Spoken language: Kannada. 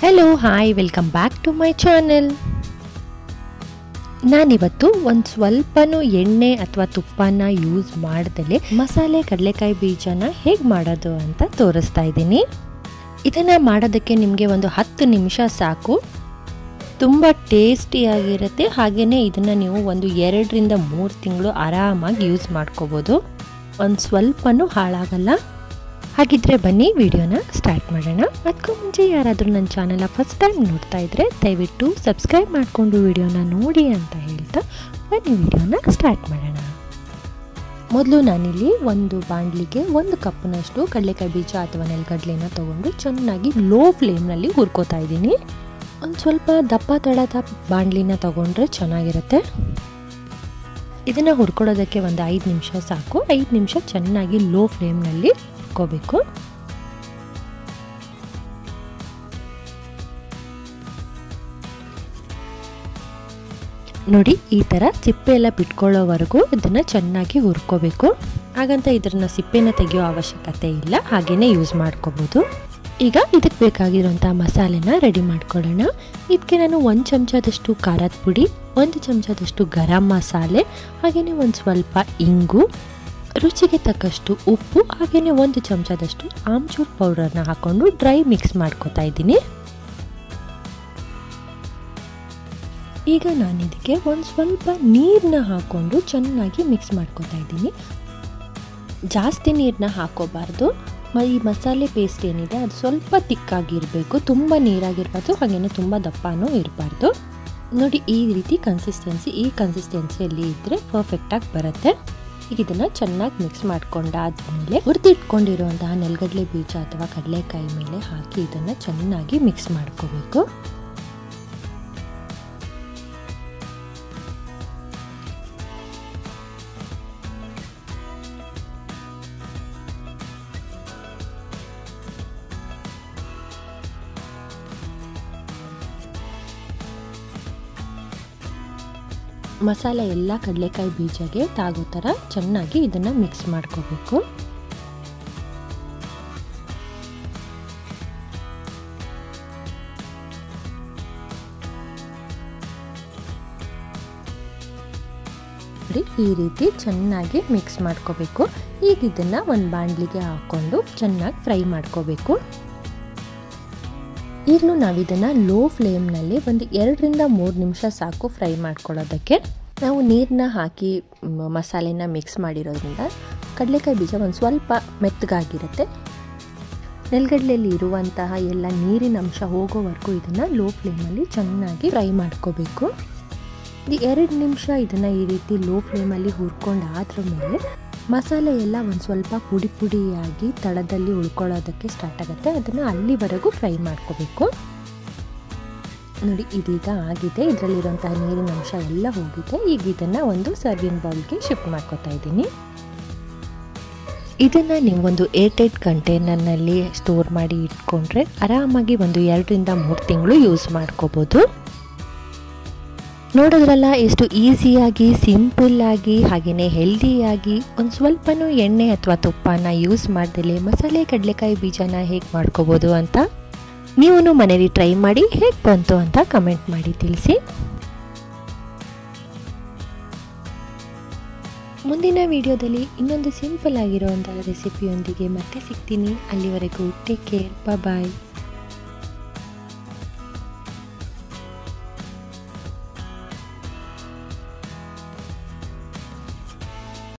Hello hi welcome back to my channel. ನಾನಿವತ್ತು ಒಂದು ಸ್ವಲ್ಪನೂ ಎಣ್ಣೆ ಅಥವಾ ತುಪ್ಪನ ಯೂಸ್ ಮಾಡ್ದಲೇ ಮಸಾಲೆ ಕಡಲೆಕಾಯಿ ಬೀಜನ ಹೇಗೆ ಮಾಡೋದು ಅಂತ ತೋರಿಸ್ತಾ ಇದ್ದೀನಿ. ಇದನ್ನು ಮಾಡೋದಕ್ಕೆ ನಿಮಗೆ ಒಂದು 10 ನಿಮಿಷ ಸಾಕು. ತುಂಬ ಟೇಸ್ಟಿಯಾಗಿರುತ್ತೆ. ಹಾಗೆಯೇ ಇದನ್ನು ನೀವು ಒಂದು 2 ರಿಂದ 3 ತಿಂಗಳು ಆರಾಮಾಗಿ ಯೂಸ್ ಮಾಡ್ಕೋಬೋದು. ಒಂದು ಸ್ವಲ್ಪನೂ ಹಾಳಾಗಲ್ಲ. ಹಾಗಿದ್ರೆ ಬನ್ನಿ ವಿಡಿಯೋನ ಸ್ಟಾರ್ಟ್ ಮಾಡೋಣ. ಅದಕ್ಕೂ ಮುಂಚೆ ಯಾರಾದರೂ ನನ್ನ ಚಾನೆಲ್ನ ಫಸ್ಟ್ ಟೈಮ್ ನೋಡ್ತಾ ಇದ್ದರೆ ದಯವಿಟ್ಟು ಸಬ್ಸ್ಕ್ರೈಬ್ ಮಾಡಿಕೊಂಡು ವಿಡಿಯೋನ ನೋಡಿ ಅಂತ ಹೇಳ್ತಾ ಬನ್ನಿ ವಿಡಿಯೋನ ಸ್ಟಾರ್ಟ್ ಮಾಡೋಣ. ಮೊದಲು ನಾನಿಲ್ಲಿ ಒಂದು ಬಾಣಲಿಗೆ 1 ಕಪ್ನಷ್ಟು ಕಡಲೆಕಾಯಿ ಬೀಜ ಅಥವಾ ನೆಲಗಡಲೆನ ತೊಗೊಂಡು ಚೆನ್ನಾಗಿ ಲೋ ಫ್ಲೇಮ್ನಲ್ಲಿ ಹುರ್ಕೋತಾ ಇದ್ದೀನಿ. ಒಂದು ಸ್ವಲ್ಪ ದಪ್ಪ ತಳದ ಬಾಣಲಿನ ತೊಗೊಂಡ್ರೆ ಚೆನ್ನಾಗಿರುತ್ತೆ. ಇದನ್ನು ಹುರ್ಕೊಳ್ಳೋದಕ್ಕೆ ಒಂದು 5 ನಿಮಿಷ ಸಾಕು. 5 ನಿಮಿಷ ಚೆನ್ನಾಗಿ ಲೋ ಫ್ಲೇಮ್ನಲ್ಲಿ ಹುರ್ಕೋಬೇಕು. ನೋಡಿ, ಈ ಥರ ಸಿಪ್ಪೆ ಎಲ್ಲ ಬಿಟ್ಕೊಳ್ಳೋವರೆಗೂ ಇದನ್ನು ಚೆನ್ನಾಗಿ ಹುರ್ಕೋಬೇಕು. ಹಾಗಂತ ಇದನ್ನ ಸಿಪ್ಪೆನ ತೆಗೆಯೋ ಅವಶ್ಯಕತೆ ಇಲ್ಲ, ಹಾಗೇನೆ ಯೂಸ್ ಮಾಡ್ಕೋಬೋದು. ಈಗ ಇದಕ್ಕೆ ಬೇಕಾಗಿರುವಂಥ ಮಸಾಲೆನ ರೆಡಿ ಮಾಡ್ಕೊಳ್ಳೋಣ. ಇದಕ್ಕೆ ನಾನು 1 ಚಮಚದಷ್ಟು ಖಾರದ ಪುಡಿ, 1 ಚಮಚದಷ್ಟು ಗರಂ ಮಸಾಲೆ, ಹಾಗೆಯೇ ಒಂದು ಸ್ವಲ್ಪ ಇಂಗು, ರುಚಿಗೆ ತಕ್ಕಷ್ಟು ಉಪ್ಪು, ಹಾಗೆಯೇ 1 ಚಮಚದಷ್ಟು ಆಮ್ಚೂರ್ ಪೌಡರ್ನ ಹಾಕ್ಕೊಂಡು ಡ್ರೈ ಮಿಕ್ಸ್ ಮಾಡ್ಕೊತಾ ಇದ್ದೀನಿ. ಈಗ ನಾನು ಇದಕ್ಕೆ ಒಂದು ಸ್ವಲ್ಪ ನೀರನ್ನ ಹಾಕ್ಕೊಂಡು ಚೆನ್ನಾಗಿ ಮಿಕ್ಸ್ ಮಾಡ್ಕೊತಾ ಇದ್ದೀನಿ. ಜಾಸ್ತಿ ನೀರನ್ನ ಹಾಕೋಬಾರ್ದು. ಈ ಮಸಾಲೆ ಪೇಸ್ಟ್ ಏನಿದೆ ಅದು ಸ್ವಲ್ಪ ತಿಕ್ಕಾಗಿರಬೇಕು, ತುಂಬ ನೀರಾಗಿರ್ಬಾರ್ದು, ಹಾಗೆಯೇ ತುಂಬ ದಪ್ಪನೂ ಇರಬಾರ್ದು. ನೋಡಿ, ಈ ರೀತಿ ಈ ಕನ್ಸಿಸ್ಟೆನ್ಸಿಯಲ್ಲಿ ಇದ್ದರೆ ಪರ್ಫೆಕ್ಟಾಗಿ ಬರುತ್ತೆ. ಈಗ ಇದನ್ನು ಚೆನ್ನಾಗಿ ಮಿಕ್ಸ್ ಮಾಡ್ಕೊಂಡಾದ್ಮೇಲೆ ಹುರಿದಿಟ್ಕೊಂಡಿರುವಂತಹ ನೆಲಗಡಲೆ ಬೀಜ ಅಥವಾ ಕಡಲೆಕಾಯಿ ಮೇಲೆ ಹಾಕಿ ಇದನ್ನು ಚೆನ್ನಾಗಿ ಮಿಕ್ಸ್ ಮಾಡ್ಕೋಬೇಕು. ಮಸಾಲೆ ಎಲ್ಲ ಕಡಲೆಕಾಯಿ ಬೀಜಗೆ ತಾಗೋ ಥರ ಚೆನ್ನಾಗಿ ಇದನ್ನು ಮಿಕ್ಸ್ ಮಾಡ್ಕೋಬೇಕು. ಈ ರೀತಿ ಚೆನ್ನಾಗಿ ಮಿಕ್ಸ್ ಮಾಡ್ಕೋಬೇಕು. ಈಗ ಇದನ್ನು ಒಂದು ಬಾಣಲಿಗೆ ಹಾಕ್ಕೊಂಡು ಚೆನ್ನಾಗಿ ಫ್ರೈ ಮಾಡ್ಕೋಬೇಕು. ಈಗಲೂ ನಾವಿದನ್ನು ಲೋ ಫ್ಲೇಮ್ನಲ್ಲಿ ಒಂದು 2 ರಿಂದ 3 ನಿಮಿಷ ಸಾಕು ಫ್ರೈ ಮಾಡ್ಕೊಳ್ಳೋದಕ್ಕೆ. ನಾವು ನೀರನ್ನ ಹಾಕಿ ಮಸಾಲೆನ ಮಿಕ್ಸ್ ಮಾಡಿರೋದ್ರಿಂದ ಕಡಲೆಕಾಯಿ ಬೀಜ ಒಂದು ಸ್ವಲ್ಪ ಮೆತ್ತಗಾಗಿರುತ್ತೆ. ನೆಲಗಡಲೆಯಲ್ಲಿ ಇರುವಂತಹ ಎಲ್ಲ ನೀರಿನ ಅಂಶ ಹೋಗೋವರೆಗೂ ಇದನ್ನು ಲೋ ಫ್ಲೇಮಲ್ಲಿ ಚೆನ್ನಾಗಿ ಫ್ರೈ ಮಾಡ್ಕೋಬೇಕು. 2 ನಿಮಿಷ ಇದನ್ನು ಈ ರೀತಿ ಲೋ ಫ್ಲೇಮಲ್ಲಿ ಹುರ್ಕೊಂಡು ಆದ್ರ ಮೇಲೆ ಮಸಾಲೆ ಎಲ್ಲ ಒಂದು ಸ್ವಲ್ಪ ಪುಡಿ ಪುಡಿಯಾಗಿ ತಳದಲ್ಲಿ ಉಳ್ಕೊಳ್ಳೋದಕ್ಕೆ ಸ್ಟಾರ್ಟ್ ಆಗುತ್ತೆ. ಅದನ್ನು ಅಲ್ಲಿವರೆಗೂ ಫ್ರೈ ಮಾಡ್ಕೋಬೇಕು. ನೋಡಿ, ಇದೀಗ ಆಗಿದೆ. ಇದರಲ್ಲಿರುವಂತಹ ನೀರಿನ ಅಂಶ ಎಲ್ಲ ಹೋಗಿದೆ. ಈಗ ಇದನ್ನು ಒಂದು ಸರ್ವಿಂಗ್ ಬೌಲ್ಗೆ ಶಿಫ್ಟ್ ಮಾಡ್ಕೊತಾ ಇದ್ದೀನಿ. ಇದನ್ನು ನೀವು ಒಂದು ಏರ್ಟೈಟ್ ಕಂಟೈನರ್ನಲ್ಲಿ ಸ್ಟೋರ್ ಮಾಡಿ ಇಟ್ಕೊಂಡ್ರೆ ಆರಾಮಾಗಿ ಒಂದು 2 ರಿಂದ 3 ತಿಂಗಳು ಯೂಸ್ ಮಾಡ್ಕೋಬೋದು. ನೋಡೋದ್ರಲ್ಲ ಎಷ್ಟು ಈಸಿಯಾಗಿ, ಸಿಂಪಲ್ಲಾಗಿ, ಹಾಗೆಯೇ ಹೆಲ್ದಿಯಾಗಿ ಒಂದು ಸ್ವಲ್ಪನೂ ಎಣ್ಣೆ ಅಥವಾ ತುಪ್ಪನ ಯೂಸ್ ಮಾಡ್ದಲೇ ಮಸಾಲೆ ಕಡಲೆಕಾಯಿ ಬೀಜನ ಹೇಗೆ ಮಾಡ್ಕೋಬೋದು ಅಂತ ನೀವು ಮನೇಲಿ ಟ್ರೈ ಮಾಡಿ ಹೇಗೆ ಬಂತು ಅಂತ ಕಮೆಂಟ್ ಮಾಡಿ ತಿಳಿಸಿ. ಮುಂದಿನ ವಿಡಿಯೋದಲ್ಲಿ ಇನ್ನೊಂದು ಸಿಂಪಲ್ ಆಗಿರುವಂಥ ರೆಸಿಪಿಯೊಂದಿಗೆ ಮತ್ತೆ ಸಿಗ್ತೀನಿ. ಅಲ್ಲಿವರೆಗೂ ಟೇಕ್ ಕೇರ್, ಬಾಯ್.